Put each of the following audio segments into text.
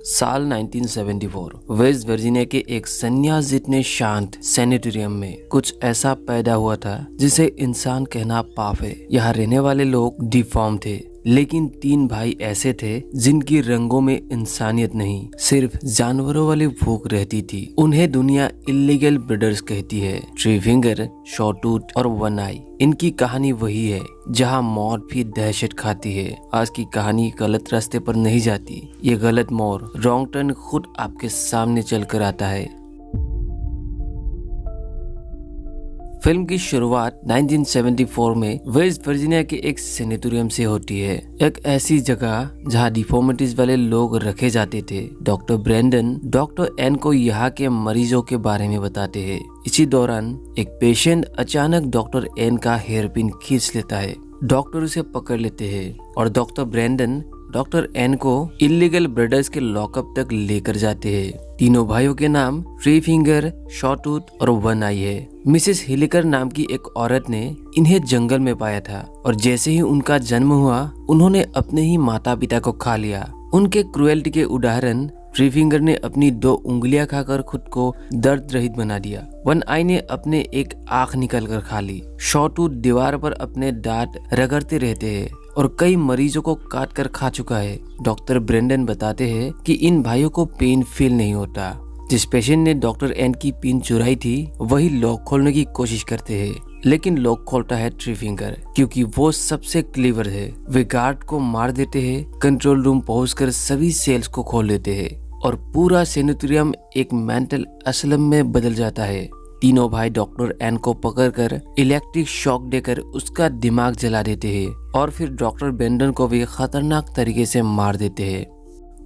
साल 1974 West Virginia के एक संन्यास जितने शांत सैनिटोरियम में कुछ ऐसा पैदा हुआ था जिसे इंसान कहना पाप है। यहाँ रहने वाले लोग डिफॉर्म थे, लेकिन तीन भाई ऐसे थे जिनकी रंगों में इंसानियत नहीं, सिर्फ जानवरों वाली भूख रहती थी। उन्हें दुनिया इल्लीगल ब्रीडर्स कहती है। थ्री फिंगर, शॉटूथ और वन आई। इनकी कहानी वही है जहां मौत भी दहशत खाती है। आज की कहानी गलत रास्ते पर नहीं जाती, ये गलत मोड़, रॉन्ग टर्न खुद आपके सामने चलकर आता है। फिल्म की शुरुआत 1974 में वेस्ट वर्जीनिया के एक सैनिटोरियम से होती है, एक ऐसी जगह जहां डिफॉर्मिटीज वाले लोग रखे जाते थे। डॉक्टर ब्रेंडन डॉक्टर एन को यहाँ के मरीजों के बारे में बताते हैं। इसी दौरान एक पेशेंट अचानक डॉक्टर एन का हेयर पिन खींच लेता है। डॉक्टर उसे पकड़ लेते हैं और डॉक्टर ब्रेंडन डॉक्टर एन को इल्लीगल ब्रीडर्स के लॉकअप तक लेकर जाते हैं। तीनों भाइयों के नाम थ्री फिंगर, शॉटूथ और वन आई है। मिसेस हिलिकर नाम की एक औरत ने इन्हें जंगल में पाया था और जैसे ही उनका जन्म हुआ उन्होंने अपने ही माता पिता को खा लिया। उनके क्रुएल्टी के उदाहरण, थ्री फिंगर ने अपनी 2 उंगलियां खाकर खुद को दर्द रहित बना दिया। वन आई ने अपने एक आंख निकल कर खा ली। शॉटूथ दीवार पर अपने दांत रगड़ते रहते हैं और कई मरीजों को काट कर खा चुका है। डॉक्टर ब्रेंडन बताते हैं कि इन भाइयों को पेन फील नहीं होता। जिस पेशेंट ने डॉक्टर एन की पिन चुराई थी वही लॉक खोलने की कोशिश करते हैं, लेकिन लॉक खोलता है थ्री फिंगर, क्योंकि वो सबसे क्लेवर है। वे गार्ड को मार देते हैं, कंट्रोल रूम पहुंचकर सभी सेल्स को खोल देते हैं और पूरा सैनिटोरियम एक मेंटल असलम में बदल जाता है। तीनों भाई डॉक्टर एन को पकड़कर इलेक्ट्रिक शॉक देकर उसका दिमाग जला देते हैं और फिर डॉक्टर ब्रेंडन को भी खतरनाक तरीके से मार देते हैं।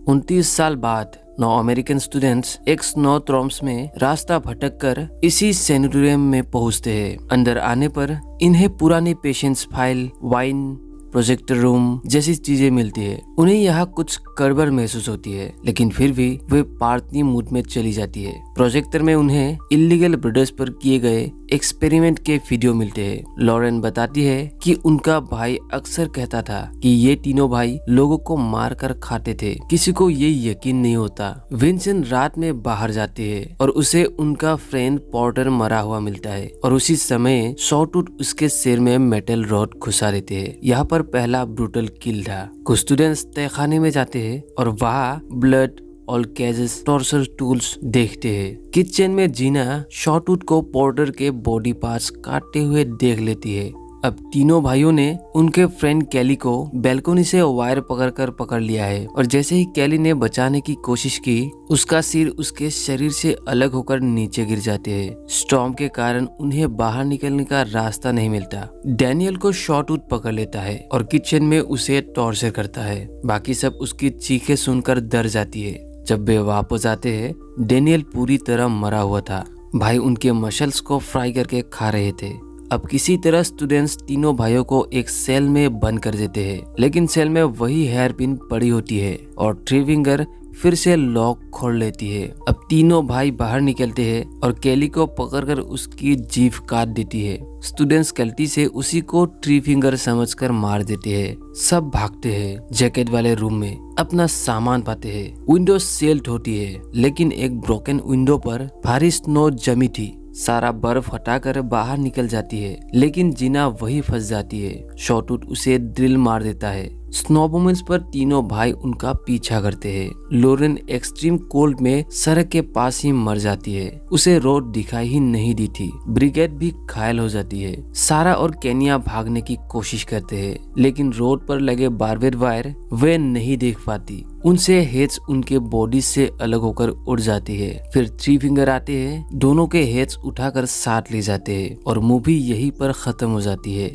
29 साल बाद 9 अमेरिकन स्टूडेंट्स एक स्नो थ्रॉम्स में रास्ता भटककर इसी सैनिटोरियम में पहुंचते हैं। अंदर आने पर इन्हें पुरानी patients file, wine, projector room जैसी चीजें मिलती है। उन्हें यहाँ कुछ गड़बड़ महसूस होती है, लेकिन फिर भी वे पार्टी मूड में चली जाती है। प्रोजेक्टर में उन्हें इल्लीगल ब्रीडर्स पर किए गए एक्सपेरिमेंट के वीडियो मिलते हैं। लॉरेन बताती है कि उनका भाई अक्सर कहता था कि ये तीनों भाई लोगों को मार कर खाते थे। किसी को ये यकीन नहीं होता। विंसेंट रात में बाहर जाते हैं और उसे उनका फ्रेंड पॉर्टर मरा हुआ मिलता है और उसी समय शॉटूथ उसके सिर में मेटल रॉड घुसा देते हैं। यहाँ पर पहला ब्रूटल किल था। कुछ स्टूडेंट्स तहखाने में जाते हैं और वहाँ ब्लड और केजेस, टॉर्चर टूल्स देखते हैं। किचन में जीना शॉटूथ को पोर्टर के बॉडी पार्ट्स काटते हुए देख लेती है। अब तीनों भाइयों ने उनके फ्रेंड कैली को बैल्कनी से वायर पकड़ लिया है और जैसे ही कैली ने बचाने की कोशिश की, उसका सिर उसके शरीर से अलग होकर नीचे गिर जाते हैं। स्टॉर्म के कारण उन्हें बाहर निकलने का रास्ता नहीं मिलता। डैनियल को शॉटूथ पकड़ लेता है और किचन में उसे टॉर्चर करता है। बाकी सब उसकी चीखें सुनकर डर जाती है। जब वे वापस आते हैं, डैनियल पूरी तरह मरा हुआ था। भाई उनके मसल्स को फ्राई करके खा रहे थे। अब किसी तरह स्टूडेंट्स तीनों भाइयों को एक सेल में बंद कर देते हैं, लेकिन सेल में वही हेयर पिन पड़ी होती है और थ्री फिंगर फिर से लॉक खोल लेती है। अब तीनों भाई बाहर निकलते हैं और कैली को पकड़कर उसकी जीभ काट देती है। स्टूडेंट्स गलती से उसी को थ्री फिंगर समझकर मार देते हैं। सब भागते हैं। जैकेट वाले रूम में अपना सामान पाते हैं। विंडो सेल्ड होती है, लेकिन एक ब्रोकन विंडो पर भारी स्नो जमी थी। सारा बर्फ हटाकर बाहर निकल जाती है, लेकिन जीना वही फंस जाती है। शॉटूथ उसे ड्रिल मार देता है। स्नोबोमेंट्स पर तीनों भाई उनका पीछा करते हैं। लॉरेन एक्सट्रीम कोल्ड में सड़क के पास ही मर जाती है। उसे रोड दिखाई ही नहीं दी थी। ब्रिगेड भी घायल हो जाती है। सारा और केनिया भागने की कोशिश करते हैं, लेकिन रोड पर लगे बार्बेड वायर वे नहीं देख पाती। उनसे हेड्स उनके बॉडी से अलग होकर उड़ जाती है। फिर थ्री फिंगर आते हैं, दोनों के हेड्स उठाकर साथ ले जाते हैं और मूवी यहीं पर खत्म हो जाती है।